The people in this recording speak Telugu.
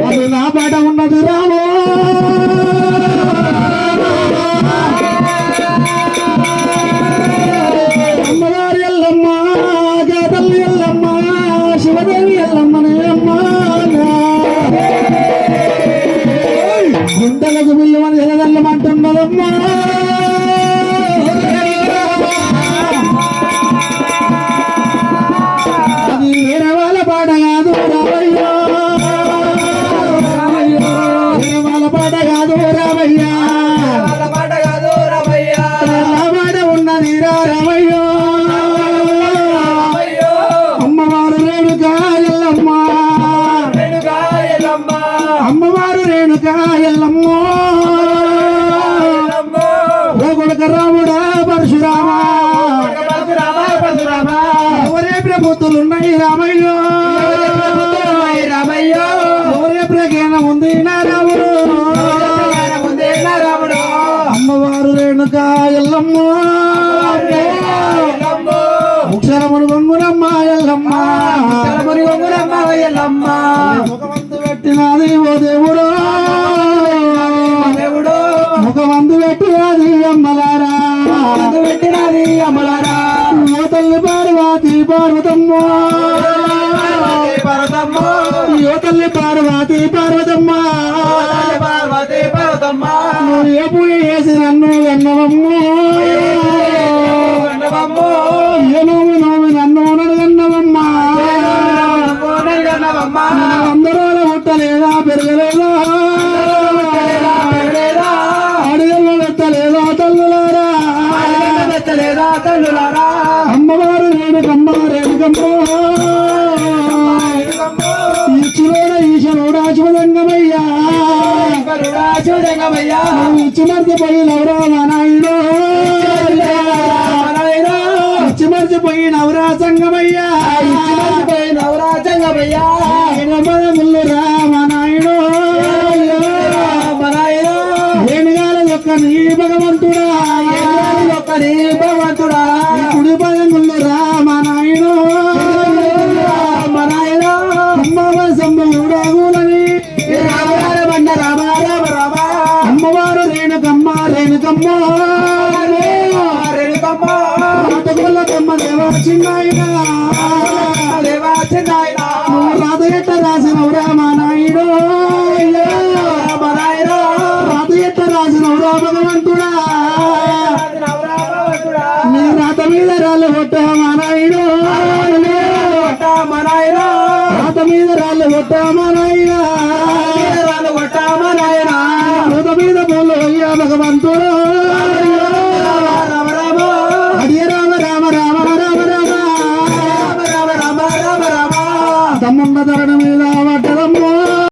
అది నా పాట ఉన్నది రామో అమ్మవారి ఎల్లమ్మ గేదల్లి ఎల్లమ్మ శివదేవి ఎల్లమ్మని అమ్మ గుండెలకు బిల్లుమని ఎల్లమంటున్నదమ్మా అమ్మవారు రేణుకా ఎల్లమ్మ రాముడా పరశురామ ఎవరే ప్రభుత్వాలున్నాయి రామయ్య ఎవరే ప్రజ్ఞానం ఉంది నా రాముడు అమ్మవారు రేణుకా ఎల్లమ్మ ముక్షరముడు గొంగురమ్మ ఎల్లమ్మ ముఖమందు పెట్టినది ఓ దేవుడు ముఖమందు పెట్టినది అమ్మలారా ఓ తల్లి పార్వతి పార్వతమ్మ ఓ తల్లి పార్వతి పార్వతమ్మ నువ్వు ఏ పూజ చేసి నన్ను అన్నవమ్మ ఏ నోమి నోమి నన్ను నన్నవమ్మ అందరూ పుట్టలేదా పెరగలేదా అడిగలు పెట్టలేదా తల్లులారా అమ్మవారు రేణుకమ్మ రేణుకమ్మ ఇచ్చిలోడ ఈశ్వరుడా శివలింగమయ్యా ఇచ్చి మర్చిపోయినవరా మా నాయుడు ఇచ్చి మర్చిపోయినవరా సంగమయ్యా ముల్లురా మా నాయుడు వేణుగాల యొక్క నీ భగవంతుడా కుడి పదం ముల్లురా మా నాయుడు సంభవుడాగులని అమ్మవారు రేణుకమ్మ రేణుకమ్మ రాతగొల్లకమ్మ దేవా చిన్నాయన రాత ఎట్ట రాసినవురా మా నాయుడు రాత ఎట్ట రాసినవురా భగవంతుడా నీ రాత మీద రాళ్ళు కొట్ట మా నాయుడు రాత మీద రాళ్ళు కొట్ట మా నాయన రాత మీద పోలు అయ్యా భగవంతుడు హరి రామ రామ రామ రామ రామ తమ్ముండ ధరణ